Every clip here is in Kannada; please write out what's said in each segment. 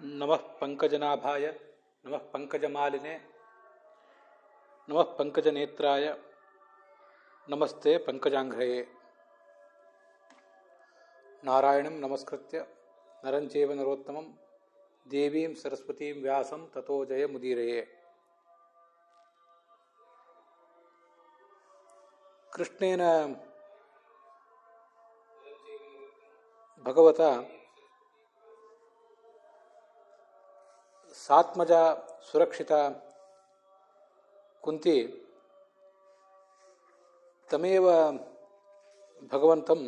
नमः पंकजनाभाय नमः पंकजमालिने नमः पंकजनेत्राय नमस्ते पंकजांघ्रये। नारायणं नमस्कृत्य नरं चैव नरोत्तमं देवीं सरस्वतीं व्यासं ततो जयमुदीरये। कृष्णेन भगवता सात्मजा सुरक्षिता कुंती तमेव भगवन्तं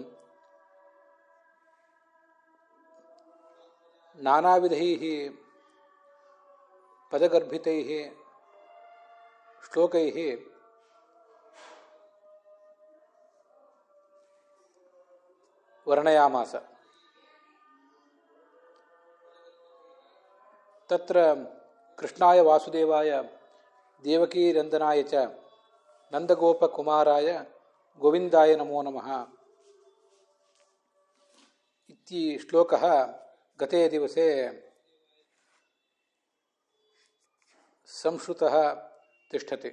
नानाविधैः पदगर्भितैः श्लोकैः वर्णयामास। तत्र कृष्णाय वासुदेवाय देवकीनंदनाय च नंदगोपकुमाराय गोविंदाय नमो नमः इति श्लोकः गते दिवसे संश्रुतः तिष्ठति।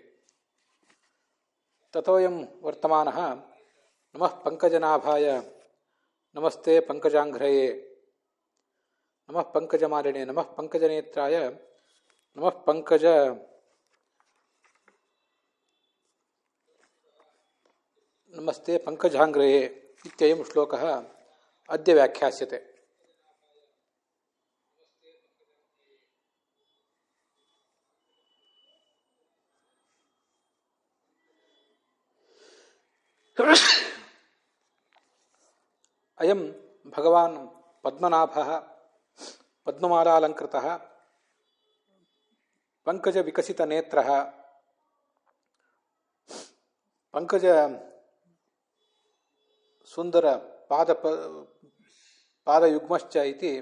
ततोऽयं वर्तमानः नमः पंकजनाभाय नमस्ते पंकजांघ्रये नमः पंकजमालिने नमः पंकजनेत्राय नमः पंकज नमस्ते पंकजांघ्रये इत्ययं श्लोकः अद्य व्याख्यास्यते। अयं भगवान् पद्मनाभः पद्ममालालंकृतः पंकजविकसितनेत्रः पंकज सुंदर पादयुग्मश्च इति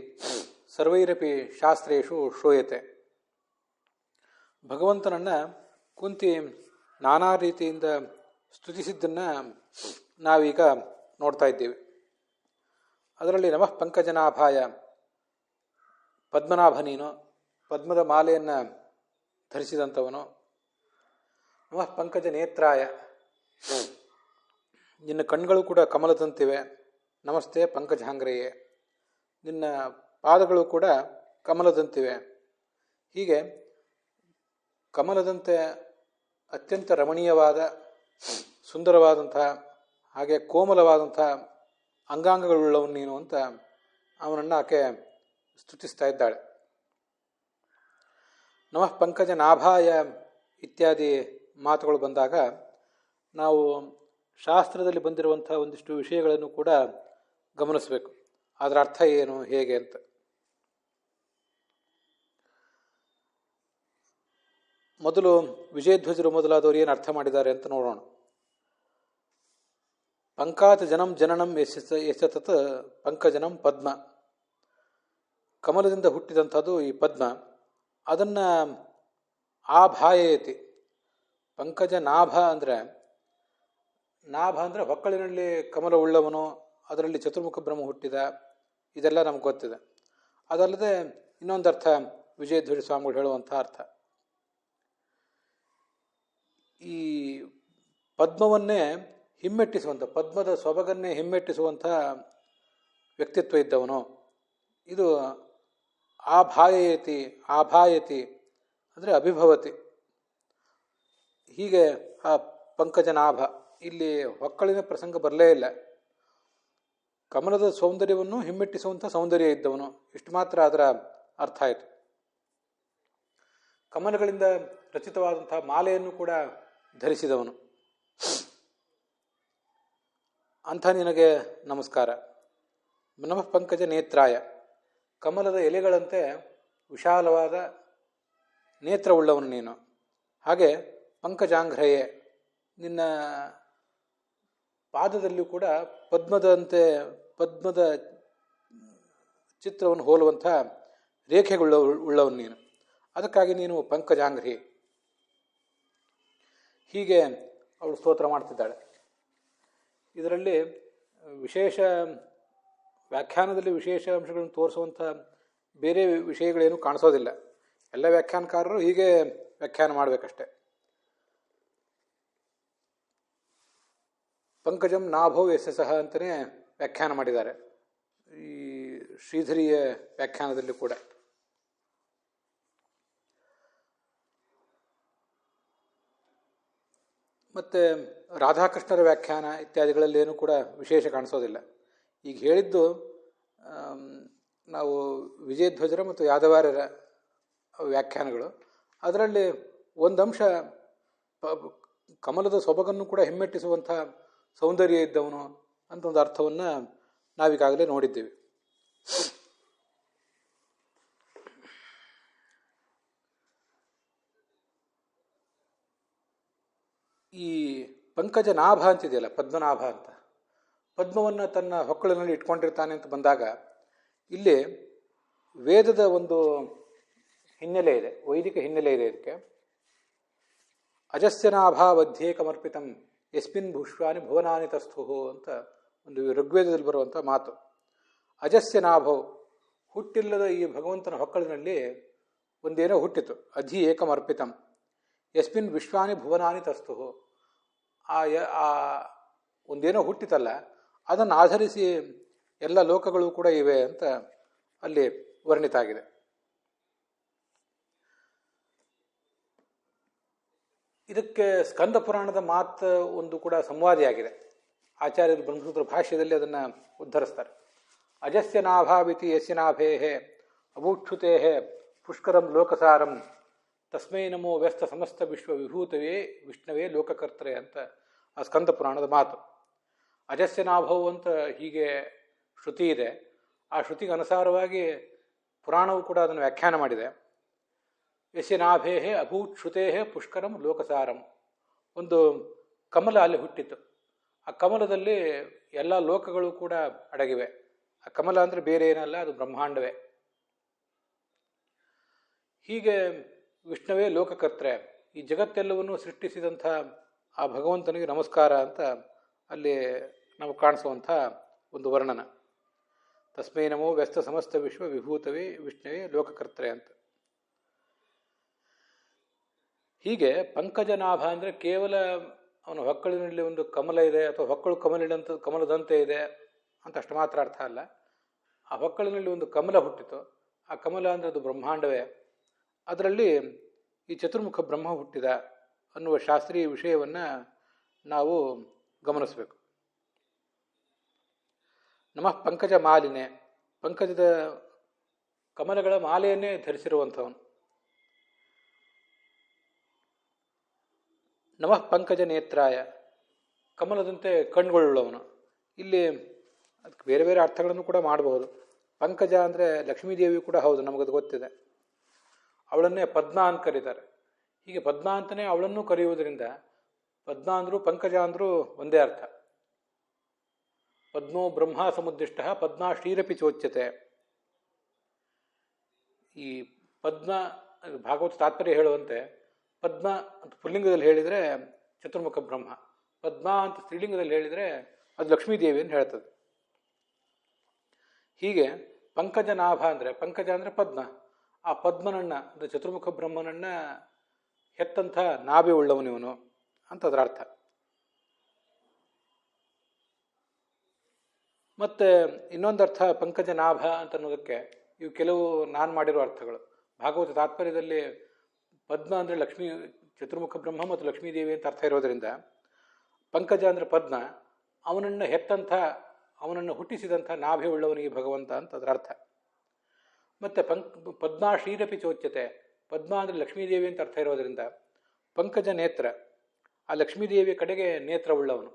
सर्वैरपि शास्त्रेषु श्रूयते। ಭಗವಂತನನ್ನ ಕುಂತಿ ನಾನಾ ರೀತಿಯಿಂದ ಸ್ತುತಿಸಿದ್ದನ್ನು ನಾವೀಗ ನೋಡ್ತಾ ಇದ್ದೇವೆ. ಅದರಲ್ಲಿ ನಮಃ ಪಂಕಜನಾಭಾಯ, ಪದ್ಮನಾಭ ನೀನು, ಪದ್ಮದ ಮಾಲೆಯನ್ನು ಧರಿಸಿದಂಥವನು. ನಮಃ ಪಂಕಜ ನೇತ್ರಾಯ, ನಿನ್ನ ಕಣ್ಗಳು ಕೂಡ ಕಮಲದಂತಿವೆ. ನಮಸ್ತೆ ಪಂಕಜಾಂಗ್ರಯೇ, ನಿನ್ನ ಪಾದಗಳು ಕೂಡ ಕಮಲದಂತಿವೆ. ಹೀಗೆ ಕಮಲದಂತೆ ಅತ್ಯಂತ ರಮಣೀಯವಾದ ಸುಂದರವಾದಂತಹ ಹಾಗೆ ಕೋಮಲವಾದಂತಹ ಅಂಗಾಂಗಗಳುಳ್ಳವನು ನೀನು ಅಂತ ಅವನನ್ನು ಆಕೆ ಸ್ತುತಿಸ್ತಾ ಇದ್ದಾಳೆ. ನಮಃ ಪಂಕಜ ನಾಭಾಯ ಇತ್ಯಾದಿ ಮಾತುಗಳು ಬಂದಾಗ ನಾವು ಶಾಸ್ತ್ರದಲ್ಲಿ ಬಂದಿರುವಂತಹ ಒಂದಿಷ್ಟು ವಿಷಯಗಳನ್ನು ಕೂಡ ಗಮನಿಸಬೇಕು. ಅದರ ಅರ್ಥ ಏನು, ಹೇಗೆ ಅಂತ. ಮೊದಲು ವಿಜಯಧ್ವಜರು ಮೊದಲಾದವರು ಏನು ಅರ್ಥ ಮಾಡಿದ್ದಾರೆ ಅಂತ ನೋಡೋಣ. ಪಂಕಾತ್ ಜನಂ ಜನನಂ ಯಶತತ್ ಪಂಕಜನಂ ಪದ್ಮ, ಕಮಲದಿಂದ ಹುಟ್ಟಿದಂಥದ್ದು ಈ ಪದ್ಮ. ಅದನ್ನು ಆಭಾಯಯತಿ, ಪಂಕಜ ನಾಭ ಅಂದರೆ ಹೊಕ್ಕಳಿನಲ್ಲಿ ಕಮಲ ಉಳ್ಳವನು, ಅದರಲ್ಲಿ ಚತುರ್ಮುಖ ಬ್ರಹ್ಮ ಹುಟ್ಟಿದ, ಇದೆಲ್ಲ ನಮ್ಗೆ ಗೊತ್ತಿದೆ. ಅದಲ್ಲದೆ ಇನ್ನೊಂದು ಅರ್ಥ ವಿಜಯಧ್ವಜ ಸ್ವಾಮಿಗಳು ಹೇಳುವಂಥ ಅರ್ಥ, ಈ ಪದ್ಮವನ್ನೇ ಹಿಮ್ಮೆಟ್ಟಿಸುವಂಥ, ಪದ್ಮದ ಸೊಬಗನ್ನೇ ಹಿಮ್ಮೆಟ್ಟಿಸುವಂಥ ವ್ಯಕ್ತಿತ್ವ ಇದ್ದವನು. ಇದು ಆಭಾಯತಿ ಅಂದರೆ ಅಭಿಭವತಿ. ಹೀಗೆ ಆ ಪಂಕಜನಾಭ, ಇಲ್ಲಿ ಹೊಕ್ಕಳಿನ ಪ್ರಸಂಗ ಬರಲೇ ಇಲ್ಲ. ಕಮಲದ ಸೌಂದರ್ಯವನ್ನು ಹಿಮ್ಮೆಟ್ಟಿಸುವಂಥ ಸೌಂದರ್ಯ ಇದ್ದವನು, ಇಷ್ಟು ಮಾತ್ರ ಅದರ ಅರ್ಥ ಆಯಿತು. ಕಮಲಗಳಿಂದ ರಚಿತವಾದಂಥ ಮಾಲೆಯನ್ನು ಕೂಡ ಧರಿಸಿದವನು. ಅಂಥ ನಿನಗೆ ನಮಸ್ಕಾರ. ನಮಃ ಪಂಕಜ ನೇತ್ರಾಯ, ಕಮಲದ ಎಲೆಗಳಂತೆ ವಿಶಾಲವಾದ ನೇತ್ರವುಳ್ಳವನು ನೀನು. ಹಾಗೆ ಪಂಕಜಾಂಘ್ರಯೇ, ನಿನ್ನ ಪಾದದಲ್ಲೂ ಕೂಡ ಪದ್ಮದ ಚಿತ್ರವನ್ನು ಹೋಲುವಂಥ ರೇಖೆಗಳುಳ್ಳವನು ನೀನು. ಅದಕ್ಕಾಗಿ ನೀನು ಪಂಕಜಾಂಘ್ರಿ. ಹೀಗೆ ಅವಳು ಸ್ತೋತ್ರ ಮಾಡ್ತಿದ್ದಾಳೆ. ಇದರಲ್ಲಿ ವಿಶೇಷ ವ್ಯಾಖ್ಯಾನದಲ್ಲಿ ವಿಶೇಷ ಅಂಶಗಳನ್ನು ತೋರಿಸುವಂಥ ಬೇರೆ ವಿಷಯಗಳೇನು ಕಾಣಿಸೋದಿಲ್ಲ. ಎಲ್ಲ ವ್ಯಾಖ್ಯಾನಕಾರರು ಹೀಗೆ ವ್ಯಾಖ್ಯಾನ ಮಾಡಬೇಕಷ್ಟೆ. ಪಂಕಜಂ ನಾಭೋ ಯಸ್ಯ ಸಹ ಅಂತಲೇ ವ್ಯಾಖ್ಯಾನ ಮಾಡಿದ್ದಾರೆ ಈ ಶ್ರೀಧರಿಯ ವ್ಯಾಖ್ಯಾನದಲ್ಲಿ ಕೂಡ. ಮತ್ತು ರಾಧಾಕೃಷ್ಣರ ವ್ಯಾಖ್ಯಾನ ಇತ್ಯಾದಿಗಳಲ್ಲೇನೂ ಕೂಡ ವಿಶೇಷ ಕಾಣಿಸೋದಿಲ್ಲ. ಈಗ ಹೇಳಿದ್ದು ನಾವು ವಿಜಯಧ್ವಜರ ಮತ್ತು ಯಾದವಾರ್ಯರ ವ್ಯಾಖ್ಯಾನಗಳು. ಅದರಲ್ಲಿ ಒಂದಂಶ ಕಮಲದ ಸೊಬಗನ್ನು ಕೂಡ ಹಿಮ್ಮೆಟ್ಟಿಸುವಂಥ ಸೌಂದರ್ಯ ಇದ್ದವನು ಅಂತ ಒಂದು ಅರ್ಥವನ್ನು ನಾವೀಗಾಗಲೇ ನೋಡಿದ್ದೇವೆ. ಈ ಪಂಕಜ ನಾಭ ಅಂತಿದೆಯಲ್ಲ, ಪದ್ಮನಾಭ ಅಂತ, ಪದ್ಮವನ್ನು ತನ್ನ ಹೊಕ್ಕಳಿನಲ್ಲಿ ಇಟ್ಕೊಂಡಿರ್ತಾನೆ ಅಂತ ಬಂದಾಗ ಇಲ್ಲಿ ವೇದದ ಒಂದು ಹಿನ್ನೆಲೆ ಇದೆ, ವೈದಿಕ ಹಿನ್ನೆಲೆ ಇದೆ ಇದಕ್ಕೆ. ಅಜಸ್ಯನಾಭಾವಧ್ಯೇಕಮರ್ಪಿತಂ ಯಸ್ಮಿನ್ ಭುಷ್ವಾನಿ ಭುವನಾನಿ ತಸ್ಥು ಅಂತ ಒಂದು ಋಗ್ವೇದದಲ್ಲಿ ಬರುವಂಥ ಮಾತು. ಅಜಸ್ಯನಾಭವ್, ಹುಟ್ಟಿಲ್ಲದ ಈ ಭಗವಂತನ ಹೊಕ್ಕಳಿನಲ್ಲಿ ಒಂದೇನೋ ಹುಟ್ಟಿತು. ಅಧಿ ಏಕಮರ್ಪಿತಂ ಯಸ್ಮಿನ್ ವಿಶ್ವಾನಿ ಭುವನಾನಿ ತಸ್ಥು, ಆ ಒಂದೇನೋ ಹುಟ್ಟಿತಲ್ಲ, ಅದನ್ನು ಆಧರಿಸಿ ಎಲ್ಲ ಲೋಕಗಳು ಕೂಡ ಇವೆ ಅಂತ ಅಲ್ಲಿ ವರ್ಣಿತ ಆಗಿದೆ. ಇದಕ್ಕೆ ಸ್ಕಂದ ಪುರಾಣದ ಮಾತು ಒಂದು ಕೂಡ ಸಂವಾದಿಯಾಗಿದೆ. ಆಚಾರ್ಯರು ಬ್ರಹ್ಮಸೂತ್ರ ಭಾಷ್ಯದಲ್ಲಿ ಅದನ್ನು ಉದ್ಧರಿಸ್ತಾರೆ. ಅಜಸ್ಯ ನಾಭಾವಿತಿ ಯಸ್ಯ ನಾಭೇಹೇ ಅಭೂಕ್ಷುತೇಹೇ ಪುಷ್ಕರಂ ಲೋಕಸಾರಂ ತಸ್ಮೈ ನಮೋ ವ್ಯಸ್ತ ಸಮಸ್ತ ವಿಶ್ವ ವಿಭೂತವೇ ವಿಷ್ಣವೇ ಲೋಕಕರ್ತರೆ ಅಂತ ಆ ಸ್ಕಂದ ಪುರಾಣದ ಮಾತು. ಅಜಸ್ಯ ನಾಭವು ಅಂತ ಹೀಗೆ ಶ್ರುತಿ ಇದೆ. ಆ ಶ್ರುತಿಗೆ ಅನುಸಾರವಾಗಿ ಪುರಾಣವು ಕೂಡ ಅದನ್ನು ವ್ಯಾಖ್ಯಾನ ಮಾಡಿದೆ. ಯಸ್ಯ ನಾಭೇಹೇ ಅಭೂತ್ ಶ್ರುತೇಹೇ ಪುಷ್ಕರಂ ಲೋಕಸಾರಂ, ಒಂದು ಕಮಲ ಅಲ್ಲಿ ಹುಟ್ಟಿತು. ಆ ಕಮಲದಲ್ಲಿ ಎಲ್ಲ ಲೋಕಗಳು ಕೂಡ ಅಡಗಿವೆ. ಆ ಕಮಲ ಅಂದರೆ ಬೇರೆ ಏನಲ್ಲ, ಅದು ಬ್ರಹ್ಮಾಂಡವೇ. ಹೀಗೆ ವಿಷ್ಣುವೇ ಲೋಕಕರ್ತ್ರೆ, ಈ ಜಗತ್ತೆಲ್ಲವನ್ನು ಸೃಷ್ಟಿಸಿದಂಥ ಆ ಭಗವಂತನಿಗೆ ನಮಸ್ಕಾರ ಅಂತ ಅಲ್ಲಿ ನಾವು ಕಾಣಿಸುವಂಥ ಒಂದು ವರ್ಣನ. ತಸ್ಮೈ ನಮೋ ವ್ಯಸ್ತ ಸಮಸ್ತ ವಿಶ್ವ ವಿಭೂತವೇ ವಿಷ್ಣುವೇ ಲೋಕಕರ್ತ್ರೆ ಅಂತ. ಹೀಗೆ ಪಂಕಜನಾಭ ಅಂದರೆ ಕೇವಲ ಅವನ ಹೊಕ್ಕಳಿನಲ್ಲಿ ಒಂದು ಕಮಲ ಇದೆ ಅಥವಾ ಹೊಕ್ಕಳು ಕಮಲದಂತೆ ಇದೆ ಅಂತ ಅಷ್ಟು ಮಾತ್ರ ಅರ್ಥ ಅಲ್ಲ. ಆ ಹೊಕ್ಕಳಿನಲ್ಲಿ ಒಂದು ಕಮಲ ಹುಟ್ಟಿತು. ಆ ಕಮಲ ಅಂದರೆ ಅದು ಬ್ರಹ್ಮಾಂಡವೇ. ಅದರಲ್ಲಿ ಈ ಚತುರ್ಮುಖ ಬ್ರಹ್ಮ ಹುಟ್ಟಿದ ಅನ್ನುವ ಶಾಸ್ತ್ರೀಯ ವಿಷಯವನ್ನು ನಾವು ಗಮನಿಸಬೇಕು. ನಮಃ ಪಂಕಜ ಮಾಲಿನೆ, ಪಂಕಜದ ಕಮಲಗಳ ಮಾಲೆಯನ್ನೇ ಧರಿಸಿರುವಂಥವನು. ನಮಃ ಪಂಕಜ ನೇತ್ರಾಯ, ಕಮಲದಂತೆ ಕಣ್ಗಳುಳ್ಳವನು. ಇಲ್ಲಿ ಅದಕ್ಕೆ ಬೇರೆ ಬೇರೆ ಅರ್ಥಗಳನ್ನು ಕೂಡ ಮಾಡಬಹುದು. ಪಂಕಜ ಅಂದರೆ ಲಕ್ಷ್ಮೀದೇವಿ ಕೂಡ ಹೌದು, ನಮಗದು ಗೊತ್ತಿದೆ. ಅವಳನ್ನೇ ಪದ್ಮ ಅಂತ ಕರೀತಾರೆ. ಹೀಗೆ ಪದ್ಮ ಅಂತಲೇ ಅವಳನ್ನು ಕರೆಯುವುದರಿಂದ ಪದ್ಮ ಅಂದರೂ ಪಂಕಜ ಅಂದರೂ ಒಂದೇ ಅರ್ಥ. ಪದ್ಮೋ ಬ್ರಹ್ಮ ಸಮುದ್ದಿಷ್ಟ ಪದ್ಮ ಶ್ರೀರಪಿ ಚೋಚ್ಯತೆ. ಈ ಪದ್ಮ ಭಾಗವತ ತಾತ್ಪರ್ಯ ಹೇಳುವಂತೆ ಪದ್ಮ ಅಂತ ಪುಲ್ಲಿಂಗದಲ್ಲಿ ಹೇಳಿದರೆ ಚತುರ್ಮುಖ ಬ್ರಹ್ಮ, ಪದ್ಮ ಅಂತ ಸ್ತ್ರೀಲಿಂಗದಲ್ಲಿ ಹೇಳಿದರೆ ಅದು ಲಕ್ಷ್ಮೀದೇವಿಯನ್ನು ಹೇಳ್ತದೆ. ಹೀಗೆ ಪಂಕಜನಾಭ ಅಂದರೆ, ಪಂಕಜ ಅಂದರೆ ಪದ್ಮ, ಆ ಪದ್ಮನನ್ನ ಅಂದರೆ ಚತುರ್ಮುಖ ಬ್ರಹ್ಮನನ್ನ ಹೆತ್ತಂಥ ನಾಭಿ ಉಳ್ಳವನಿವನು ಅಂತ ಅದರ ಅರ್ಥ. ಮತ್ತು ಇನ್ನೊಂದರ್ಥ ಪಂಕಜನಾಭ ಅಂತ ಅನ್ನೋದಕ್ಕೆ ಇವು ಕೆಲವು ನಾನು ಮಾಡಿರೋ ಅರ್ಥಗಳು. ಭಾಗವತ ತಾತ್ಪರ್ಯದಲ್ಲಿ ಪದ್ಮ ಅಂದರೆ ಲಕ್ಷ್ಮೀ ಚತುರ್ಮುಖ ಬ್ರಹ್ಮ ಮತ್ತು ಲಕ್ಷ್ಮೀದೇವಿ ಅಂತ ಅರ್ಥ ಇರೋದರಿಂದ ಪಂಕಜ ಅಂದರೆ ಪದ್ಮ, ಅವನನ್ನು ಹೆತ್ತಂಥ ಅವನನ್ನು ಹುಟ್ಟಿಸಿದಂಥ ನಾಭಿ ಉಳ್ಳವನಿಗೆ ಭಗವಂತ ಅಂತ ಅದರ ಅರ್ಥ. ಮತ್ತು ಪದ್ಮ ಶ್ರೀರಪಿ ಚೋಚ್ಯತೆ, ಪದ್ಮ ಅಂದರೆ ಲಕ್ಷ್ಮೀದೇವಿ ಅಂತ ಅರ್ಥ ಇರೋದರಿಂದ ಪಂಕಜ ನೇತ್ರ, ಆ ಲಕ್ಷ್ಮೀದೇವಿಯ ಕಡೆಗೆ ನೇತ್ರ ಉಳ್ಳವನು.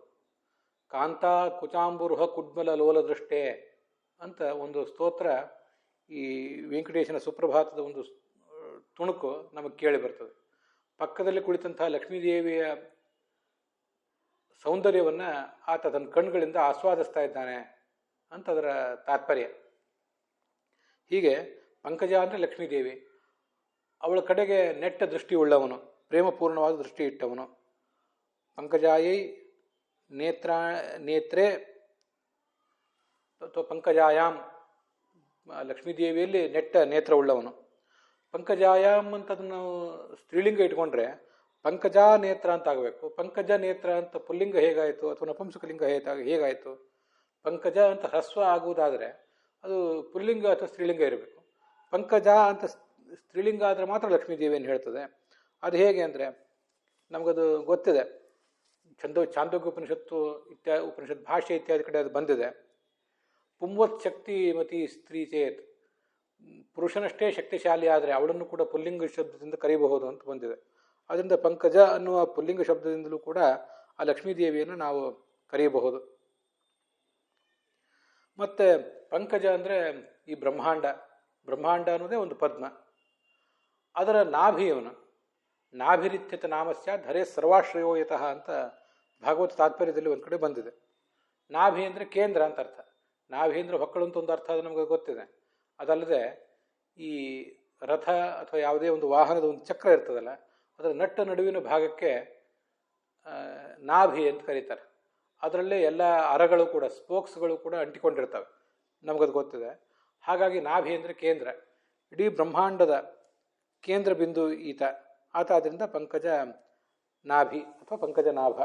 ಕಾಂತಾ ಕುಚಾಂಬುರುಹ ಕುಡ್ಮಲ ಲೋಲ ದೃಷ್ಟೇ ಅಂತ ಒಂದು ಸ್ತೋತ್ರ ಈ ವೆಂಕಟೇಶನ ಸುಪ್ರಭಾತದ ಒಂದು ತುಣುಕು ನಮಗೆ ಕೇಳಿ ಬರ್ತದೆ. ಪಕ್ಕದಲ್ಲಿ ಕುಳಿತಂಥ ಲಕ್ಷ್ಮೀದೇವಿಯ ಸೌಂದರ್ಯವನ್ನು ಆತ ತನ್ನ ಕಣ್ಣುಗಳಿಂದ ಆಸ್ವಾದಿಸ್ತಾ ಇದ್ದಾನೆ ಅಂತ ಅದರ ತಾತ್ಪರ್ಯ. ಹೀಗೆ ಪಂಕಜ ಅಂದರೆ ಲಕ್ಷ್ಮೀದೇವಿ, ಅವಳ ಕಡೆಗೆ ನೆಟ್ಟ ದೃಷ್ಟಿ ಉಳ್ಳವನು, ಪ್ರೇಮಪೂರ್ಣವಾದ ದೃಷ್ಟಿ ಇಟ್ಟವನು. ಪಂಕಜಾಯೈ ನೇತ್ರೇ ಅಥವಾ ಪಂಕಜಾಯಾಮ್ ಲಕ್ಷ್ಮೀದೇವಿಯಲ್ಲಿ ನೆಟ್ಟ ನೇತ್ರವುಳ್ಳವನು. ಪಂಕಜಾಯಾಮ್ ಅಂತ ಅದನ್ನು ಸ್ತ್ರೀಲಿಂಗ ಇಟ್ಕೊಂಡ್ರೆ ಪಂಕಜಾ ನೇತ್ರ ಅಂತ ಆಗಬೇಕು. ಪಂಕಜ ನೇತ್ರ ಅಂತ ಪುಲ್ಲಿಂಗ ಹೇಗಾಯಿತು ಅಥವಾ ನಪುಂಸಕಲಿಂಗ ಹೇಗಾಯಿತು? ಪಂಕಜ ಅಂತ ಹ್ರಸ್ವ ಆಗುವುದಾದರೆ ಅದು ಪುಲ್ಲಿಂಗ ಅಥವಾ ಸ್ತ್ರೀಲಿಂಗ ಇರಬೇಕು. ಪಂಕಜ ಅಂತ ಸ್ತ್ರೀಲಿಂಗ ಆದರೆ ಮಾತ್ರ ಲಕ್ಷ್ಮೀದೇವಿಯನ್ನು ಹೇಳ್ತದೆ. ಅದು ಹೇಗೆ ಅಂದರೆ ನಮಗದು ಗೊತ್ತಿದೆ. ಛಾಂದೋಗ್ಯ ಉಪನಿಷತ್ತು ಉಪನಿಷತ್ ಭಾಷೆ ಇತ್ಯಾದಿ ಕಡೆ ಅದು ಬಂದಿದೆ. ಪುಂವತ್ ಶಕ್ತಿ ಮತಿ ಸ್ತ್ರೀ ಚೇತ್, ಪುರುಷನಷ್ಟೇ ಶಕ್ತಿಶಾಲಿ ಆದರೆ ಅವಳನ್ನು ಕೂಡ ಪುಲ್ಲಿಂಗ ಶಬ್ದದಿಂದ ಕರೀಬಹುದು ಅಂತ ಬಂದಿದೆ. ಅದರಿಂದ ಪಂಕಜ ಅನ್ನುವ ಪುಲ್ಲಿಂಗ ಶಬ್ದದಿಂದಲೂ ಕೂಡ ಆ ಲಕ್ಷ್ಮೀದೇವಿಯನ್ನು ನಾವು ಕರೆಯಬಹುದು. ಮತ್ತು ಪಂಕಜ ಅಂದರೆ ಈ ಬ್ರಹ್ಮಾಂಡ. ಬ್ರಹ್ಮಾಂಡ ಅನ್ನೋದೇ ಒಂದು ಪದ್ಮ. ಅದರ ನಾಭಿಯವನು ನಾಭಿರಿತ್ಯತ ನಾಮಸ್ಯ ಧರೆ ಸರ್ವಾಶ್ರಯೋಯತಃ ಅಂತ ಭಾಗವತ ತಾತ್ಪರ್ಯದಲ್ಲಿ ಒಂದು ಕಡೆ ಬಂದಿದೆ. ನಾಭಿ ಅಂದರೆ ಕೇಂದ್ರ ಅಂತ ಅರ್ಥ. ನಾಭಿ ಅಂದರೆ ಹೊಕ್ಕಳು ಅಂತ ಒಂದು ಅರ್ಥ ಅದು ನಮಗೆ ಗೊತ್ತಿದೆ. ಅದಲ್ಲದೆ ಈ ರಥ ಅಥವಾ ಯಾವುದೇ ಒಂದು ವಾಹನದ ಒಂದು ಚಕ್ರ ಇರ್ತದಲ್ಲ, ಅದರ ನಟ್ಟ ನಡುವಿನ ಭಾಗಕ್ಕೆ ನಾಭಿ ಅಂತ ಕರೀತಾರೆ. ಅದರಲ್ಲೇ ಎಲ್ಲ ಅರಗಳು ಕೂಡ, ಸ್ಪೋಕ್ಸ್ಗಳು ಕೂಡ ಅಂಟಿಕೊಂಡಿರ್ತವೆ, ನಮಗದು ಗೊತ್ತಿದೆ. ಹಾಗಾಗಿ ನಾಭಿ ಅಂದರೆ ಕೇಂದ್ರ, ಇಡೀ ಬ್ರಹ್ಮಾಂಡದ ಕೇಂದ್ರ ಬಿಂದು ಆತ. ಆದ್ದರಿಂದ ಪಂಕಜ ನಾಭಿ ಅಥವಾ ಪಂಕಜ ನಾಭ.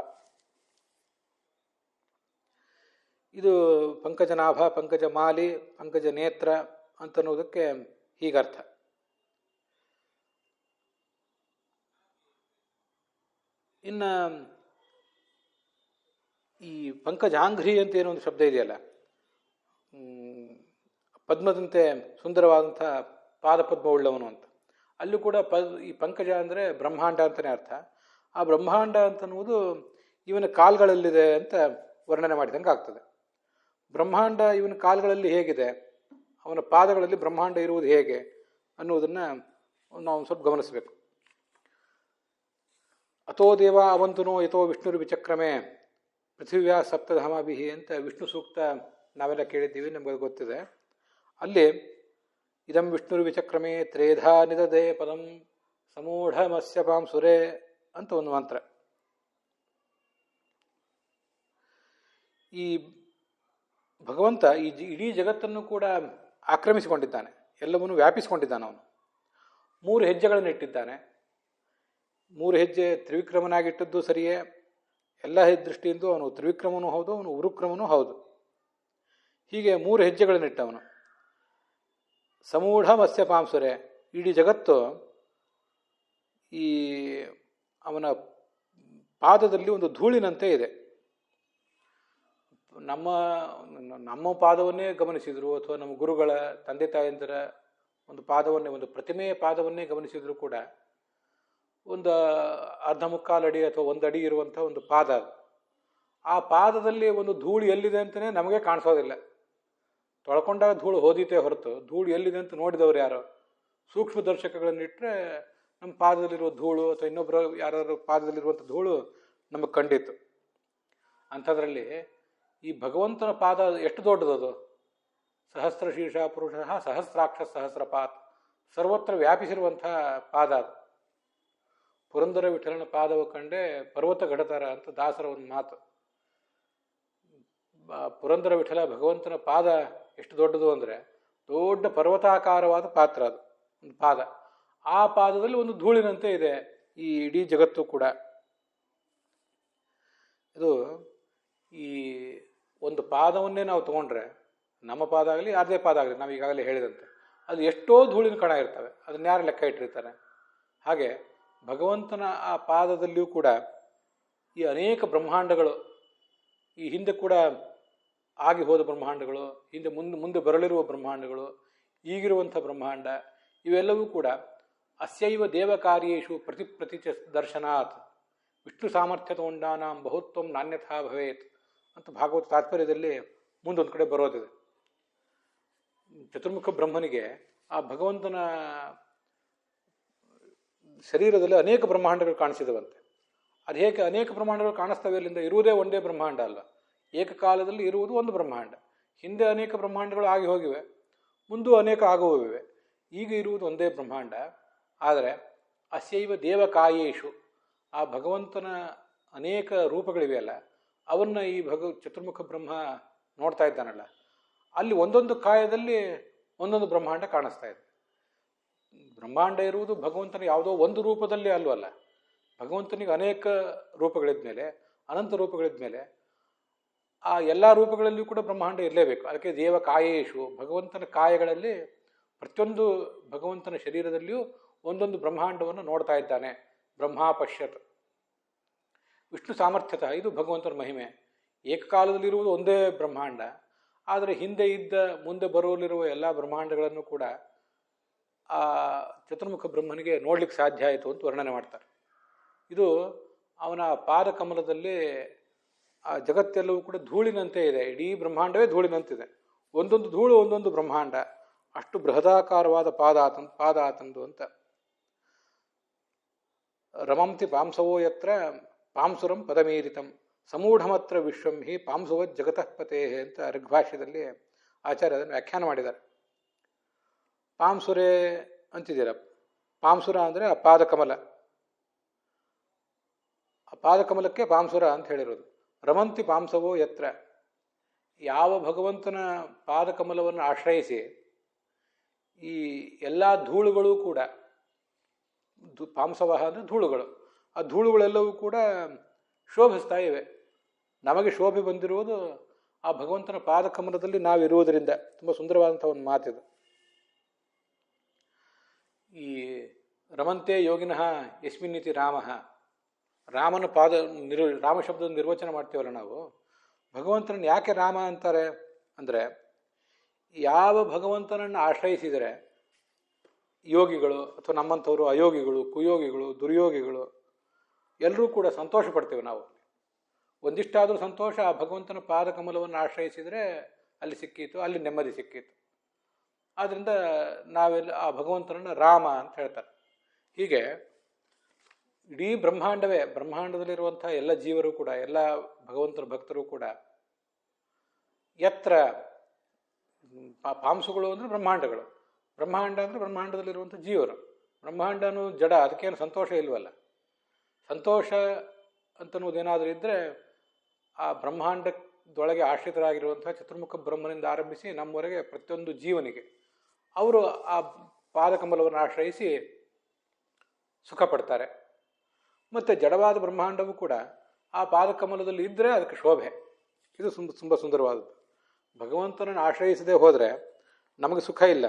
ಇದು ಪಂಕಜನಾಭ, ಪಂಕಜ ಮಾಲಿ, ಪಂಕಜ ನೇತ್ರ ಅಂತನ್ನುವುದಕ್ಕೆ ಹೀಗರ್ಥ. ಇನ್ನು ಈ ಪಂಕಜಾಂಘ್ರಿ ಅಂತ ಏನೋ ಒಂದು ಶಬ್ದ ಇದೆಯಲ್ಲ, ಪದ್ಮದಂತೆ ಸುಂದರವಾದಂಥ ಪಾದಪದ್ಮವುಳ್ಳವನು ಅಂತ. ಅಲ್ಲೂ ಕೂಡ ಈ ಪಂಕಜ ಅಂದರೆ ಬ್ರಹ್ಮಾಂಡ ಅಂತಲೇ ಅರ್ಥ. ಆ ಬ್ರಹ್ಮಾಂಡ ಅಂತನ್ನುವುದು ಇವನ ಕಾಲ್ಗಳಲ್ಲಿದೆ ಅಂತ ವರ್ಣನೆ ಮಾಡಿದಂಗೆ ಆಗ್ತದೆ. ಬ್ರಹ್ಮಾಂಡ ಇವನ ಕಾಲ್ಗಳಲ್ಲಿ ಹೇಗಿದೆ, ಅವನ ಪಾದಗಳಲ್ಲಿ ಬ್ರಹ್ಮಾಂಡ ಇರುವುದು ಹೇಗೆ ಅನ್ನುವುದನ್ನು ನಾವು ಸ್ವಲ್ಪ ಗಮನಿಸಬೇಕು. ಅಥೋ ದೇವ ಅವಂತುನೋ ಯಥೋ ವಿಷ್ಣುರು ವಿಚಕ್ರಮೆ ಪೃಥಿವ್ಯಾ ಸಪ್ತಧಾಮಾಭಿಹಿ ಅಂತ ವಿಷ್ಣು ಸೂಕ್ತ ನಾವೆಲ್ಲ ಕೇಳಿದ್ದೀವಿ, ನಮಗೆ ಗೊತ್ತಿದೆ. ಅಲ್ಲಿ ಇದಂ ವಿಷ್ಣುರು ವಿಚಕ್ರಮೆ ತ್ರೇಧಾ ನಿದದೆ ಪದಂ ಸಮೂಢ ಮತ್ಸ್ಯಪಾಂ ಸುರೇ ಅಂತ ಒಂದು ಮಂತ್ರ. ಈ ಭಗವಂತ ಈ ಇಡೀ ಜಗತ್ತನ್ನು ಕೂಡ ಆಕ್ರಮಿಸಿಕೊಂಡಿದ್ದಾನೆ, ಎಲ್ಲವನ್ನೂ ವ್ಯಾಪಿಸಿಕೊಂಡಿದ್ದಾನೆ. ಅವನು 3 ಹೆಜ್ಜೆಗಳನ್ನು ಇಟ್ಟಿದ್ದಾನೆ. 3 ಹೆಜ್ಜೆ ತ್ರಿವಿಕ್ರಮನಾಗಿಟ್ಟದ್ದು ಸರಿಯೇ, ಎಲ್ಲ ದೃಷ್ಟಿಯಿಂದ ಅವನು ತ್ರಿವಿಕ್ರಮನೂ ಹೌದು, ಅವನು ಉರುಕ್ರಮನೂ ಹೌದು. ಹೀಗೆ 3 ಹೆಜ್ಜೆಗಳನ್ನಿಟ್ಟವನು. ಸಮೂಢ ಮತ್ಸ್ಯಪಾಂಸುರೆ, ಇಡೀ ಜಗತ್ತು ಈ ಅವನ ಪಾದದಲ್ಲಿ ಒಂದು ಧೂಳಿನಂತೆ ಇದೆ. ನಮ್ಮ ಪಾದವನ್ನೇ ಗಮನಿಸಿದ್ರು ಅಥವಾ ನಮ್ಮ ಗುರುಗಳ ತಂದೆ ತಾಯಂದಿರ ಒಂದು ಪಾದವನ್ನೇ, ಒಂದು ಪ್ರತಿಮೆಯ ಪಾದವನ್ನೇ ಗಮನಿಸಿದ್ರು ಕೂಡ ಒಂದು ಅರ್ಧ ಮುಕ್ಕಾಲು ಅಡಿ ಅಥವಾ 1 ಅಡಿ ಇರುವಂಥ ಒಂದು ಪಾದ ಅದು. ಆ ಪಾದದಲ್ಲಿ ಒಂದು ಧೂಳು ಎಲ್ಲಿದೆ ಅಂತಲೇ ನಮಗೆ ಕಾಣಿಸೋದಿಲ್ಲ. ತೊಳ್ಕೊಂಡಾಗ ಧೂಳು ಹೋದೀತೆ ಹೊರತು ಧೂಳು ಎಲ್ಲಿದೆ ಅಂತ ನೋಡಿದವರು ಯಾರೋ ಸೂಕ್ಷ್ಮ ದರ್ಶಕಗಳನ್ನಿಟ್ಟರೆ ನಮ್ಮ ಪಾದದಲ್ಲಿರುವ ಧೂಳು ಅಥವಾ ಇನ್ನೊಬ್ಬರ ಯಾರಾದ್ರೂ ಪಾದದಲ್ಲಿರುವಂಥ ಧೂಳು ನಮಗೆ ಕಂಡಿತ್ತು. ಅಂಥದ್ರಲ್ಲಿ ಈ ಭಗವಂತನ ಪಾದ ಎಷ್ಟು ದೊಡ್ಡದದು. ಸಹಸ್ರ ಶೀರ್ಷ ಪುರುಷ ಸಹಸ್ರಾಕ್ಷ ಸಹಸ್ರಪಾತ್, ಸರ್ವತ್ರ ವ್ಯಾಪಿಸಿರುವಂಥ ಪಾದ ಅದು. ಪುರಂದರ ವಿಠಲನ ಪಾದವ ಕಂಡೆ ಪರ್ವತ ಘಟತರ ಅಂತ ದಾಸರ ಒಂದು ಮಾತು. ಪುರಂದರ ವಿಠಲ ಭಗವಂತನ ಪಾದ ಎಷ್ಟು ದೊಡ್ಡದು ಅಂದರೆ ದೊಡ್ಡ ಪರ್ವತಾಕಾರವಾದ ಪಾತ್ರ ಅದು, ಒಂದು ಪಾದ. ಆ ಪಾದದಲ್ಲಿ ಒಂದು ಧೂಳಿನಂತೆ ಇದೆ ಈ ಇಡೀ ಜಗತ್ತು ಕೂಡ. ಇದು ಈ ಒಂದು ಪಾದವನ್ನೇ ನಾವು ತಗೊಂಡ್ರೆ, ನಮ್ಮ ಪಾದ ಆಗಲಿ ಯಾರದೇ ಪಾದ ಆಗಲಿ, ನಾವು ಈಗಾಗಲೇ ಹೇಳಿದಂತೆ ಅದು ಎಷ್ಟೋ ಧೂಳಿನ ಕಣ ಇರ್ತವೆ, ಅದನ್ನ ಯಾರು ಲೆಕ್ಕ ಇಟ್ಟಿರ್ತಾರೆ. ಹಾಗೆ ಭಗವಂತನ ಆ ಪಾದದಲ್ಲಿಯೂ ಕೂಡ ಈ ಅನೇಕ ಬ್ರಹ್ಮಾಂಡಗಳು, ಈ ಹಿಂದೆ ಕೂಡ ಆಗಿ ಹೋದ ಬ್ರಹ್ಮಾಂಡಗಳು, ಹಿಂದೆ ಮುಂದೆ ಬರಲಿರುವ ಬ್ರಹ್ಮಾಂಡಗಳು, ಈಗಿರುವಂಥ ಬ್ರಹ್ಮಾಂಡ, ಇವೆಲ್ಲವೂ ಕೂಡ ಅಸ್ಯೈವ ದೇವಕಾರ್ಯೇಷು ಪ್ರತಿಚ ದರ್ಶನಾತ್ ವಿಷ್ಣು ಸಾಮರ್ಥ್ಯತೋಂಡಾನಾಂ ಬಹುತ್ವಂ ನಾನ್ಯಥಾ ಭವೇತ್ ಅಂತ ಭಾಗವತ ತಾತ್ಪರ್ಯದಲ್ಲಿ ಮುಂದೊಂದು ಕಡೆ ಬರೋದಿದೆ. ಚತುರ್ಮುಖ ಬ್ರಹ್ಮನಿಗೆ ಆ ಭಗವಂತನ ಶರೀರದಲ್ಲಿ ಅನೇಕ ಬ್ರಹ್ಮಾಂಡಗಳು ಕಾಣಿಸಿದವಂತೆ. ಅದು ಹೇಗೆ ಅನೇಕ ಬ್ರಹ್ಮಾಂಡಗಳು ಕಾಣಿಸ್ತವೆ? ಅಲ್ಲಿಂದ ಇರುವುದೇ ಒಂದೇ ಬ್ರಹ್ಮಾಂಡ ಅಲ್ಲ, ಏಕಕಾಲದಲ್ಲಿ ಇರುವುದು ಒಂದು ಬ್ರಹ್ಮಾಂಡ. ಹಿಂದೆ ಅನೇಕ ಬ್ರಹ್ಮಾಂಡಗಳು ಆಗಿ ಹೋಗಿವೆ, ಮುಂದೂ ಅನೇಕ ಆಗುವಿವೆ. ಈಗ ಇರುವುದು ಒಂದೇ ಬ್ರಹ್ಮಾಂಡ. ಆದರೆ ಅಸ್ಯೈವ ದೇವಕಾಯೇಷು, ಆ ಭಗವಂತನ ಅನೇಕ ರೂಪಗಳಿವೆಯಲ್ಲ, ಅವನ್ನ ಈ ಚತುರ್ಮುಖ ಬ್ರಹ್ಮ ನೋಡ್ತಾ ಇದ್ದಾನಲ್ಲ, ಅಲ್ಲಿ ಒಂದೊಂದು ಕಾಯದಲ್ಲಿ ಒಂದೊಂದು ಬ್ರಹ್ಮಾಂಡ ಕಾಣಿಸ್ತಾ ಇದೆ. ಬ್ರಹ್ಮಾಂಡ ಇರುವುದು ಭಗವಂತನ ಯಾವುದೋ ಒಂದು ರೂಪದಲ್ಲಿ ಅಲ್ವಲ್ಲ. ಭಗವಂತನಿಗೆ ಅನೇಕ ರೂಪಗಳಿದ ಮೇಲೆ, ಅನಂತ ರೂಪಗಳಿದ ಮೇಲೆ ಆ ಎಲ್ಲ ರೂಪಗಳಲ್ಲಿಯೂ ಕೂಡ ಬ್ರಹ್ಮಾಂಡ ಇರಲೇಬೇಕು. ಅದಕ್ಕೆ ದೇವ ಕಾಯೇಶು, ಭಗವಂತನ ಕಾಯಗಳಲ್ಲಿ ಪ್ರತಿಯೊಂದು ಭಗವಂತನ ಶರೀರದಲ್ಲಿಯೂ ಒಂದೊಂದು ಬ್ರಹ್ಮಾಂಡವನ್ನು ನೋಡ್ತಾ ಇದ್ದಾನೆ. ಬ್ರಹ್ಮ ಪಶ್ಯತ್. ವಿಷ್ಣು ಸಾಮರ್ಥ್ಯತ, ಇದು ಭಗವಂತನ ಮಹಿಮೆ. ಏಕಕಾಲದಲ್ಲಿರುವುದು ಒಂದೇ ಬ್ರಹ್ಮಾಂಡ, ಆದರೆ ಹಿಂದೆ ಇದ್ದ ಮುಂದೆ ಬರೋಲಿರುವ ಎಲ್ಲ ಬ್ರಹ್ಮಾಂಡಗಳನ್ನು ಕೂಡ ಆ ಚತುರ್ಮುಖ ಬ್ರಹ್ಮನಿಗೆ ನೋಡ್ಲಿಕ್ಕೆ ಸಾಧ್ಯ ಆಯಿತು ಅಂತ ವರ್ಣನೆ ಮಾಡ್ತಾರೆ. ಇದು ಅವನ ಪಾದಕಮಲದಲ್ಲಿ ಆ ಜಗತ್ತೆಲ್ಲವೂ ಕೂಡ ಧೂಳಿನಂತೆ ಇದೆ. ಇಡೀ ಬ್ರಹ್ಮಾಂಡವೇ ಧೂಳಿನಂತಿದೆ. ಒಂದೊಂದು ಧೂಳು ಒಂದೊಂದು ಬ್ರಹ್ಮಾಂಡ. ಅಷ್ಟು ಬೃಹದಾಕಾರವಾದ ಪಾದಾತಂದು ಅಂತ. ರಮಂತಿ ಪಾಂಸವೋ ಯತ್ರ ಪಾಂಸುರಂ ಪದಮೀರಿತಂ ಸಮೂಢಮತ್ರ ವಿಶ್ವಂ ಹಿ ಪಾಂಸುವತ್ ಜಗತಃಪತೇ ಅಂತ ಋಗ್ಭಾಷ್ಯದಲ್ಲಿ ಆಚಾರ್ಯ ಅದನ್ನು ವ್ಯಾಖ್ಯಾನ ಮಾಡಿದ್ದಾರೆ. ಪಾಂಸುರೆ ಅಂತಿದ್ದೀರ. ಪಾಂಸುರ ಅಂದರೆ ಆ ಪಾದಕಮಲ. ಆ ಪಾದಕಮಲಕ್ಕೆ ಪಾಂಸುರ ಅಂತ ಹೇಳಿರೋದು. ರಮಂತಿ ಪಾಂಸವೋ ಯತ್ರ, ಯಾವ ಭಗವಂತನ ಪಾದಕಮಲವನ್ನು ಆಶ್ರಯಿಸಿ ಈ ಎಲ್ಲ ಧೂಳುಗಳು ಕೂಡ, ಪಾಂಸವಹ ಅಂದರೆ ಧೂಳುಗಳು, ಆ ಧೂಳುಗಳೆಲ್ಲವೂ ಕೂಡ ಶೋಭಿಸ್ತಾ ಇವೆ. ನಮಗೆ ಶೋಭೆ ಬಂದಿರುವುದು ಆ ಭಗವಂತನ ಪಾದಕಮಲದಲ್ಲಿ ನಾವಿರುವುದರಿಂದ. ತುಂಬ ಸುಂದರವಾದಂಥ ಒಂದು ಮಾತಿದು. ಈ ರಮಂತೆ ಯೋಗಿನಃ ಯಸ್ಮಿನ್ನಿತಿ ರಾಮಃ, ರಾಮನ ರಾಮ ಶಬ್ದದ ನಿರ್ವಚನ ಮಾಡ್ತೀವಲ್ಲ ನಾವು. ಭಗವಂತನನ್ನು ಯಾಕೆ ರಾಮ ಅಂತಾರೆ ಅಂದರೆ, ಯಾವ ಭಗವಂತನನ್ನು ಆಶ್ರಯಿಸಿದರೆ ಯೋಗಿಗಳು ಅಥವಾ ನಮ್ಮಂಥವರು ಅಯೋಗಿಗಳು, ಕುಯೋಗಿಗಳು, ದುರ್ಯೋಗಿಗಳು ಎಲ್ಲರೂ ಕೂಡ ಸಂತೋಷ ಪಡ್ತೇವೆ ನಾವು. ಒಂದಿಷ್ಟಾದರೂ ಸಂತೋಷ ಆ ಭಗವಂತನ ಪಾದಕಮಲವನ್ನು ಆಶ್ರಯಿಸಿದರೆ ಅಲ್ಲಿ ಸಿಕ್ಕೀತು, ಅಲ್ಲಿ ನೆಮ್ಮದಿ ಸಿಕ್ಕೀತು. ಆದ್ದರಿಂದ ನಾವೆಲ್ಲ ಆ ಭಗವಂತನನ್ನು ರಾಮ ಅಂತ ಹೇಳ್ತಾರೆ. ಹೀಗೆ ಇಡೀ ಬ್ರಹ್ಮಾಂಡವೇ, ಬ್ರಹ್ಮಾಂಡದಲ್ಲಿರುವಂಥ ಎಲ್ಲ ಜೀವರು ಕೂಡ, ಎಲ್ಲ ಭಗವಂತನ ಭಕ್ತರು ಕೂಡ ಯತ್ರ, ಪಾಂಸುಗಳು ಅಂದರೆ ಬ್ರಹ್ಮಾಂಡಗಳು, ಬ್ರಹ್ಮಾಂಡ ಅಂದರೆ ಬ್ರಹ್ಮಾಂಡದಲ್ಲಿರುವಂಥ ಜೀವರು. ಬ್ರಹ್ಮಾಂಡನೂ ಜಡ, ಅದಕ್ಕೇನು ಸಂತೋಷ ಇಲ್ವಲ್ಲ. ಸಂತೋಷ ಅಂತನ್ನುವುದೇನಾದರೂ ಇದ್ದರೆ ಆ ಬ್ರಹ್ಮಾಂಡದೊಳಗೆ ಆಶ್ರಿತರಾಗಿರುವಂಥ ಚತುರ್ಮುಖ ಬ್ರಹ್ಮನಿಂದ ಆರಂಭಿಸಿ ನಮ್ಮವರೆಗೆ ಪ್ರತಿಯೊಂದು ಜೀವನಿಗೆ ಅವರು ಆ ಪಾದಕಮಲವನ್ನು ಆಶ್ರಯಿಸಿ ಸುಖ ಪಡ್ತಾರೆ. ಮತ್ತು ಜಡವಾದ ಬ್ರಹ್ಮಾಂಡವೂ ಕೂಡ ಆ ಪಾದಕಮಲದಲ್ಲಿ ಇದ್ದರೆ ಅದಕ್ಕೆ ಶೋಭೆ. ಇದು ತುಂಬ ಸುಂದರವಾದದ್ದು. ಭಗವಂತನನ್ನು ಆಶ್ರಯಿಸದೆ ಹೋದರೆ ನಮಗೆ ಸುಖ ಇಲ್ಲ,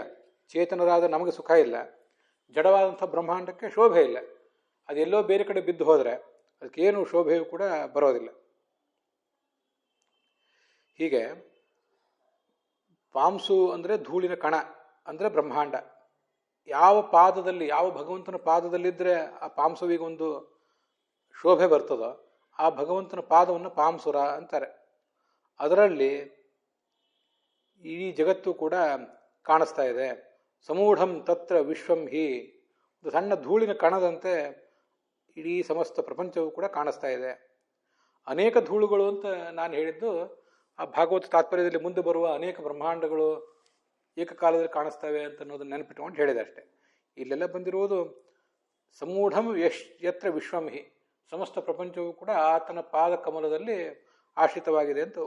ಚೇತನರಾದ ನಮಗೆ ಸುಖ ಇಲ್ಲ, ಜಡವಾದಂಥ ಬ್ರಹ್ಮಾಂಡಕ್ಕೆ ಶೋಭೆ ಇಲ್ಲ. ಅದೆಲ್ಲೋ ಬೇರೆ ಕಡೆ ಬಿದ್ದು ಹೋದರೆ ಅದಕ್ಕೇನು ಶೋಭೆಯೂ ಕೂಡ ಬರೋದಿಲ್ಲ. ಹೀಗೆ ಪಾಂಸು ಅಂದರೆ ಧೂಳಿನ ಕಣ ಅಂದರೆ ಬ್ರಹ್ಮಾಂಡ. ಯಾವ ಪಾದದಲ್ಲಿ, ಯಾವ ಭಗವಂತನ ಪಾದದಲ್ಲಿದ್ದರೆ ಆ ಪಾಂಸುವಿಗೊಂದು ಶೋಭೆ ಬರ್ತದೋ ಆ ಭಗವಂತನ ಪಾದವನ್ನು ಪಾಂಸುರ ಅಂತಾರೆ. ಅದರಲ್ಲಿ ಇಡೀ ಜಗತ್ತು ಕೂಡ ಕಾಣಿಸ್ತಾ ಇದೆ. ಸಮೂಢಂ ತತ್ರ ವಿಶ್ವಂ ಹಿ, ಒಂದು ಸಣ್ಣ ಧೂಳಿನ ಕಣದಂತೆ ಇಡೀ ಸಮಸ್ತ ಪ್ರಪಂಚವೂ ಕೂಡ ಕಾಣಿಸ್ತಾ ಇದೆ. ಅನೇಕ ಧೂಳುಗಳು ಅಂತ ನಾನು ಹೇಳಿದ್ದು ಆ ಭಾಗವತ ತಾತ್ಪರ್ಯದಲ್ಲಿ ಮುಂದೆ ಬರುವ ಅನೇಕ ಬ್ರಹ್ಮಾಂಡಗಳು ಏಕಕಾಲದಲ್ಲಿ ಕಾಣಿಸ್ತವೆ ಅಂತ ಅನ್ನೋದನ್ನು ನೆನಪಿಟ್ಕೊಂಡು ಹೇಳಿದೆ ಅಷ್ಟೆ. ಇಲ್ಲೆಲ್ಲ ಬಂದಿರುವುದು ಸಮೂಢಂ ಯತ್ರ ವಿಶ್ವಂ ಹಿ, ಸಮಸ್ತ ಪ್ರಪಂಚವೂ ಕೂಡ ಆತನ ಪಾದ ಕಮಲದಲ್ಲಿ ಆಶ್ರಿತವಾಗಿದೆ ಅಂತ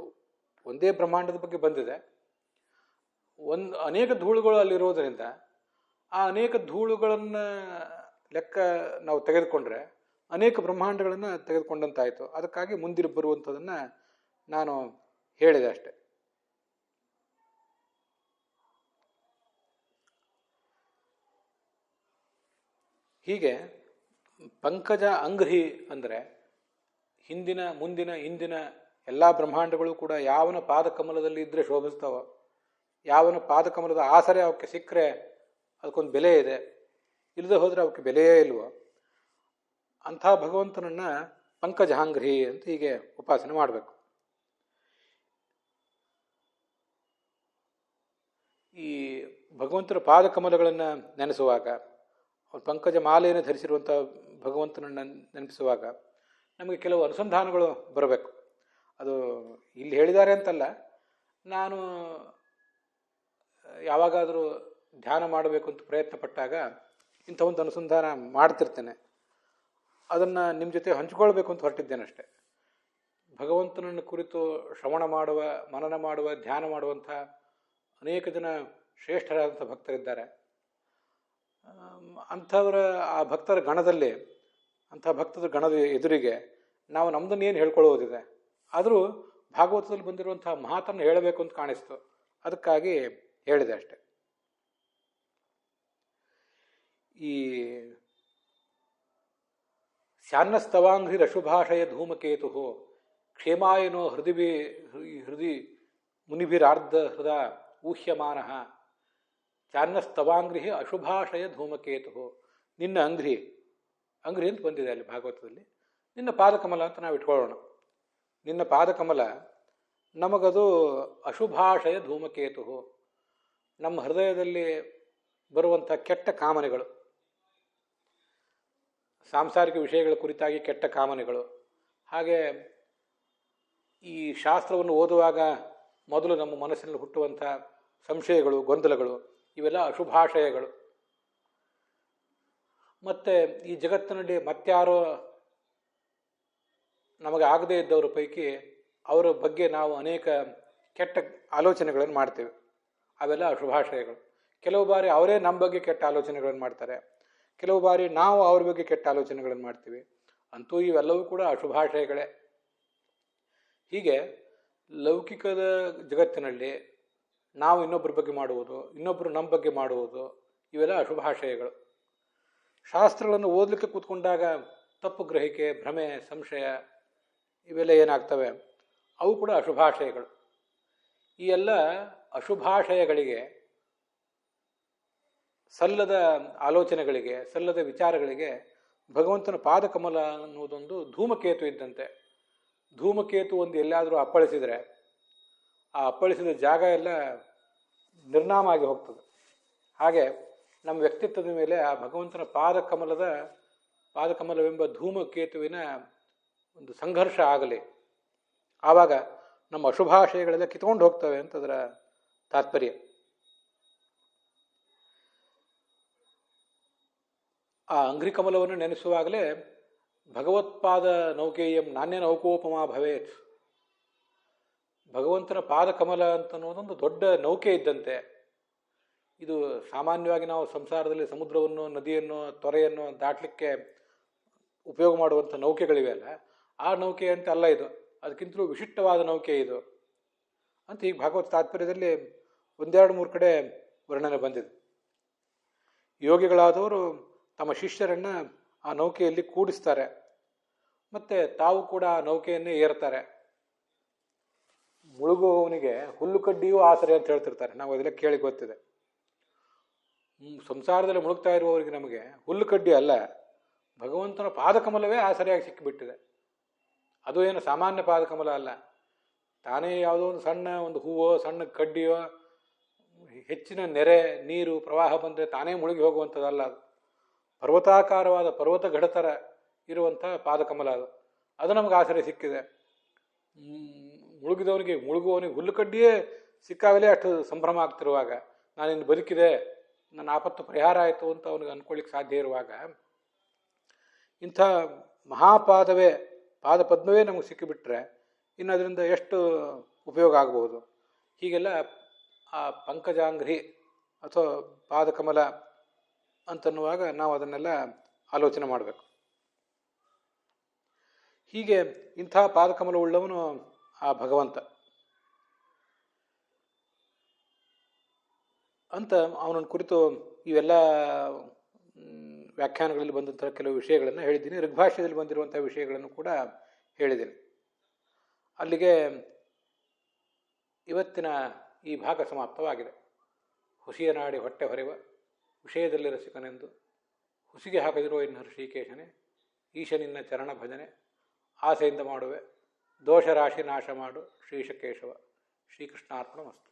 ಒಂದೇ ಬ್ರಹ್ಮಾಂಡದ ಬಗ್ಗೆ ಬಂದಿದೆ. ಅನೇಕ ಧೂಳುಗಳು ಅಲ್ಲಿರೋದರಿಂದ ಆ ಅನೇಕ ಧೂಳುಗಳನ್ನು ಲೆಕ್ಕ ನಾವು ತೆಗೆದುಕೊಂಡ್ರೆ ಅನೇಕ ಬ್ರಹ್ಮಾಂಡಗಳನ್ನು ತೆಗೆದುಕೊಂಡಂತಾಯಿತು. ಅದಕ್ಕಾಗಿ ಮುಂದಿರು ಬರುವಂಥದ್ದನ್ನು ನಾನು ಹೇಳಿದೆ ಅಷ್ಟೆ. ಹೀಗೆ ಪಂಕಜ ಅಂಗ್ರಿ ಅಂದರೆ ಹಿಂದಿನ ಮುಂದಿನ ಇಂದಿನ ಎಲ್ಲ ಬ್ರಹ್ಮಾಂಡಗಳು ಕೂಡ ಯಾವನ ಪಾದಕಮಲದಲ್ಲಿ ಇದ್ದರೆ ಶೋಭಿಸ್ತಾವ, ಯಾವನ ಪಾದಕಮಲದ ಆಸರೆ ಅವಕ್ಕೆ ಸಿಕ್ಕರೆ ಅದಕ್ಕೊಂದು ಬೆಲೆ ಇದೆ, ಇಲ್ಲದೆ ಹೋದರೆ ಅವಕ್ಕೆ ಬೆಲೆಯೇ ಇಲ್ವೋ ಅಂಥ ಭಗವಂತನನ್ನು ಪಂಕಜಾಂಗ್ರಿ ಅಂತ ಹೀಗೆ ಉಪಾಸನೆ ಮಾಡಬೇಕು. ಈ ಭಗವಂತನ ಪಾದಕಮಲಗಳನ್ನು ನೆನೆಸುವಾಗ, ಪಂಕಜ ಮಾಲೆಯನ್ನು ಧರಿಸಿರುವಂಥ ಭಗವಂತನನ್ನು ನೆನಪಿಸುವಾಗ ನಮಗೆ ಕೆಲವು ಅನುಸಂಧಾನಗಳು ಬರಬೇಕು. ಅದು ಇಲ್ಲಿ ಹೇಳಿದ್ದಾರೆ ಅಂತಲ್ಲ, ನಾನು ಯಾವಾಗಾದರೂ ಧ್ಯಾನ ಮಾಡಬೇಕು ಅಂತ ಪ್ರಯತ್ನ ಪಟ್ಟಾಗ ಇಂಥ ಒಂದು ಅನುಸಂಧಾನ ಮಾಡ್ತಿರ್ತೇನೆ. ಅದನ್ನು ನಿಮ್ಮ ಜೊತೆ ಹಂಚಿಕೊಳ್ಬೇಕು ಅಂತ ಹೊರಟಿದ್ದೇನೆ ಅಷ್ಟೆ. ಭಗವಂತನನ್ನು ಕುರಿತು ಶ್ರವಣ ಮಾಡುವ, ಮನನ ಮಾಡುವ, ಧ್ಯಾನ ಮಾಡುವಂಥ ಅನೇಕ ಜನ ಶ್ರೇಷ್ಠರಾದಂಥ ಭಕ್ತರಿದ್ದಾರೆ. ಅಂಥವರ ಆ ಭಕ್ತರ ಗಣದಲ್ಲಿ, ಅಂಥ ಭಕ್ತರ ಗಣದ ಎದುರಿಗೆ ನಾವು ನಮ್ಮದನ್ನು ಏನು ಹೇಳ್ಕೊಳ್ಳೋದಿದೆ. ಆದರೂ ಭಾಗವತದಲ್ಲಿ ಬಂದಿರುವಂಥ ಮಾತನ್ನು ಹೇಳಬೇಕು ಅಂತ ಕಾಣಿಸ್ತು, ಅದಕ್ಕಾಗಿ ಹೇಳಿದೆ ಅಷ್ಟೆ. ಈ ಸ್ಯಾನ್ನಸ್ತವಾಂಘ್ರಿರಶುಭಾಷಯ ಧೂಮಕೇತು ಕ್ಷೇಮಾಯನೋ ಹೃದಯ ಮುನಿಭಿರಾರ್ಧ ಹೃದ ಊಹ್ಯಮಾನ ಚಾನ್ನಸ್ತವಾಂಗ್ರಿ ಅಶುಭಾಷಯ ಧೂಮಕೇತು. ನಿನ್ನ ಅಂಗ್ರಿ ಅಂತ ಬಂದಿದೆ ಅಲ್ಲಿ ಭಾಗವತದಲ್ಲಿ. ನಿನ್ನ ಪಾದಕಮಲ ಅಂತ ನಾವು ಇಟ್ಕೊಳ್ಳೋಣ. ನಿನ್ನ ಪಾದಕಮಲ ನಮಗದು ಅಶುಭಾಷಯ ಧೂಮಕೇತು. ನಮ್ಮ ಹೃದಯದಲ್ಲಿ ಬರುವಂಥ ಕೆಟ್ಟ ಕಾಮನೆಗಳು, ಸಾಂಸಾರಿಕ ವಿಷಯಗಳ ಕುರಿತಾಗಿ ಕೆಟ್ಟ ಕಾಮನೆಗಳು, ಹಾಗೆ ಈ ಶಾಸ್ತ್ರವನ್ನು ಓದುವಾಗ ಮೊದಲು ನಮ್ಮ ಮನಸ್ಸಿನಲ್ಲಿ ಹುಟ್ಟುವಂಥ ಸಂಶಯಗಳು, ಗೊಂದಲಗಳು, ಇವೆಲ್ಲ ಅಶುಭಾಷಯಗಳು. ಮತ್ತು ಈ ಜಗತ್ತಿನಲ್ಲಿ ಮತ್ತಾರೋ ನಮಗೆ ಆಗದೇ ಇದ್ದವರ ಪೈಕಿ ಅವರ ಬಗ್ಗೆ ನಾವು ಅನೇಕ ಕೆಟ್ಟ ಆಲೋಚನೆಗಳನ್ನು ಮಾಡ್ತೇವೆ. ಅವೆಲ್ಲ ಅಶುಭಾಷಯಗಳು. ಕೆಲವು ಬಾರಿ ಅವರೇ ನಮ್ಮ ಬಗ್ಗೆ ಕೆಟ್ಟ ಆಲೋಚನೆಗಳನ್ನು ಮಾಡ್ತಾರೆ, ಕೆಲವು ಬಾರಿ ನಾವು ಅವ್ರ ಬಗ್ಗೆ ಕೆಟ್ಟ ಆಲೋಚನೆಗಳನ್ನು ಮಾಡ್ತೀವಿ. ಅಂತೂ ಇವೆಲ್ಲವೂ ಕೂಡ ಅಶುಭಾಷಯಗಳೇ. ಹೀಗೆ ಲೌಕಿಕದ ಜಗತ್ತಿನಲ್ಲಿ ನಾವು ಇನ್ನೊಬ್ಬರ ಬಗ್ಗೆ ಮಾಡುವುದು, ಇನ್ನೊಬ್ಬರು ನಮ್ಮ ಬಗ್ಗೆ ಮಾಡುವುದು, ಇವೆಲ್ಲ ಅಶುಭಾಷಯಗಳು. ಶಾಸ್ತ್ರಗಳನ್ನು ಓದಲಿಕ್ಕೆ ಕೂತ್ಕೊಂಡಾಗ ತಪ್ಪು ಗ್ರಹಿಕೆ, ಭ್ರಮೆ, ಸಂಶಯ ಇವೆಲ್ಲ ಏನಾಗ್ತವೆ, ಅವು ಕೂಡ ಅಶುಭಾಷಯಗಳು. ಈ ಎಲ್ಲ ಅಶುಭಾಷಯಗಳಿಗೆ, ಸಲ್ಲದ ಆಲೋಚನೆಗಳಿಗೆ, ಸಲ್ಲದ ವಿಚಾರಗಳಿಗೆ ಭಗವಂತನ ಪಾದಕಮಲ ಅನ್ನುವುದೊಂದು ಧೂಮಕೇತು ಇದ್ದಂತೆ. ಧೂಮಕೇತು ಒಂದು ಎಲ್ಲಾದರೂ ಅಪ್ಪಳಿಸಿದರೆ ಆ ಅಪ್ಪಳಿಸಿದ ಜಾಗ ಎಲ್ಲ ನಿರ್ನಾಮ ಆಗಿ ಹೋಗ್ತದೆ. ಹಾಗೆ ನಮ್ಮ ವ್ಯಕ್ತಿತ್ವದ ಮೇಲೆ ಆ ಭಗವಂತನ ಪಾದಕಮಲವೆಂಬ ಧೂಮಕೇತುವಿನ ಒಂದು ಸಂಘರ್ಷ ಆಗಲಿ. ಆವಾಗ ನಮ್ಮ ಅಶುಭಾಶಯಗಳೆಲ್ಲ ಕಿತ್ಕೊಂಡು ಹೋಗ್ತವೆ ಅಂತ ಅದರ ತಾತ್ಪರ್ಯ. ಆ ಅಂಘ್ರಿಕಮಲವನ್ನು ನೆನೆಸುವಾಗಲೇ ಭಗವತ್ಪಾದ ನೌಕೇಯಂ ನಾಣ್ಯ ನೌಕೋಪಮಾ ಭವೇತ್. ಭಗವಂತನ ಪಾದಕಮಲ ಅಂತನ್ನೋದೊಂದು ದೊಡ್ಡ ನೌಕೆ ಇದ್ದಂತೆ. ಇದು ಸಾಮಾನ್ಯವಾಗಿ ನಾವು ಸಂಸಾರದಲ್ಲಿ ಸಮುದ್ರವನ್ನು, ನದಿಯನ್ನು, ತೊರೆಯನ್ನು ದಾಟಲಿಕ್ಕೆ ಉಪಯೋಗ ಮಾಡುವಂಥ ನೌಕೆಗಳಿವೆ ಅಲ್ಲ, ಆ ನೌಕೆ ಅಂತ ಅಲ್ಲ ಇದು, ಅದಕ್ಕಿಂತಲೂ ವಿಶಿಷ್ಟವಾದ ನೌಕೆ ಇದು ಅಂತ ಈಗ ಭಾಗವತ ತಾತ್ಪರ್ಯದಲ್ಲಿ 1-2-3 ಕಡೆ ವರ್ಣನೆ ಬಂದಿದೆ. ಯೋಗಿಗಳಾದವರು ತಮ್ಮ ಶಿಷ್ಯರನ್ನು ಆ ನೌಕೆಯಲ್ಲಿ ಕೂಡಿಸ್ತಾರೆ, ಮತ್ತು ತಾವು ಕೂಡ ಆ ನೌಕೆಯನ್ನೇ ಏರ್ತಾರೆ. ಮುಳುಗುವವನಿಗೆ ಹುಲ್ಲು ಕಡ್ಡಿಯೂ ಆಸರೆ ಅಂತ ಹೇಳ್ತಿರ್ತಾರೆ, ನಾವು ಅದೆಲ್ಲ ಕೇಳಿ ಗೊತ್ತಿದೆ. ಸಂಸಾರದಲ್ಲಿ ಮುಳುಗ್ತಾ ಇರುವವರಿಗೆ ನಮಗೆ ಹುಲ್ಲು ಕಡ್ಡಿ ಅಲ್ಲ, ಭಗವಂತನ ಪಾದಕಮಲವೇ ಆಸರೆಯಾಗಿ ಸಿಕ್ಕಿಬಿಟ್ಟಿದೆ. ಅದು ಏನು ಸಾಮಾನ್ಯ ಪಾದಕಮಲ ಅಲ್ಲ, ತಾನೇ ಯಾವುದೋ ಒಂದು ಸಣ್ಣ ಒಂದು ಹೂವೋ, ಸಣ್ಣ ಕಡ್ಡಿಯೋ, ಹೆಚ್ಚಿನ ನೆರೆ ನೀರು ಪ್ರವಾಹ ಬಂದರೆ ತಾನೇ ಮುಳುಗಿ ಹೋಗುವಂಥದ್ದಲ್ಲ. ಅದು ಪರ್ವತಾಕಾರವಾದ ಪರ್ವತ ಘಡತರ ಇರುವಂಥ ಪಾದಕಮಲ ಅದು ನಮಗೆ ಆಸರೆ ಸಿಕ್ಕಿದೆ. ಮುಳುಗುವವನಿಗೆ ಹುಲ್ಲು ಕಡ್ಡಿಯೇ ಸಿಕ್ಕಾಗಲೇ ಅಷ್ಟು ಸಂಭ್ರಮ ಆಗ್ತಿರುವಾಗ, ನಾನಿನ್ನು ಬದುಕಿದೆ, ನನ್ನ ಆಪತ್ತು ಪರಿಹಾರ ಆಯಿತು ಅಂತ ಅವನಿಗೆ ಅಂದ್ಕೊಳ್ಳಿಕ್ಕೆ ಸಾಧ್ಯ ಇರುವಾಗ, ಇಂಥ ಮಹಾಪಾದವೇ, ಪಾದಪದ್ಮವೇ ನಮಗೆ ಸಿಕ್ಕಿಬಿಟ್ರೆ ಇನ್ನು ಅದರಿಂದ ಎಷ್ಟು ಉಪಯೋಗ ಆಗಬಹುದು. ಹೀಗೆಲ್ಲ ಆ ಪಂಕಜಾಂಘ್ರಿ ಅಥವಾ ಪಾದಕಮಲ ಅಂತನ್ನುವಾಗ ನಾವು ಅದನ್ನೆಲ್ಲ ಆಲೋಚನೆ ಮಾಡಬೇಕು. ಹೀಗೆ ಇಂಥ ಪಾದಕಮಲವುಳ್ಳವನು ಆ ಭಗವಂತ ಅಂತ ಅವನನ್ನು ಕುರಿತು ಇವೆಲ್ಲ ವ್ಯಾಖ್ಯಾನಗಳಲ್ಲಿ ಬಂದಂಥ ಕೆಲವು ವಿಷಯಗಳನ್ನು ಹೇಳಿದ್ದೀನಿ. ಋಗ್ಭಾಷ್ಯದಲ್ಲಿ ಬಂದಿರುವಂಥ ವಿಷಯಗಳನ್ನು ಕೂಡ ಹೇಳಿದ್ದೀನಿ. ಅಲ್ಲಿಗೆ ಇವತ್ತಿನ ಈ ಭಾಗ ಸಮಾಪ್ತವಾಗಿದೆ. ಹುಸಿಯ ನಾಡಿ ಹೊಟ್ಟೆ ಹೊರೆವ ವಿಷಯದಲ್ಲಿ ರಸಿಕನೆಂದು ಹುಸಿಗೆ ಹಾಕದಿರೋ ಇನ್ನು ಋಷಿಕೇಶನೇ, ಈಶನಿನ್ನ ಚರಣ ಭಜನೆ ಆಸೆಯಿಂದ ಮಾಡುವೆ, ದೋಷರಾಶಿ ನಾಶ ಮಾಡು ಶ್ರೀಶಕೇಶವ. ಶ್ರೀಕೃಷ್ಣಾರ್ಪಣಮಸ್ತು.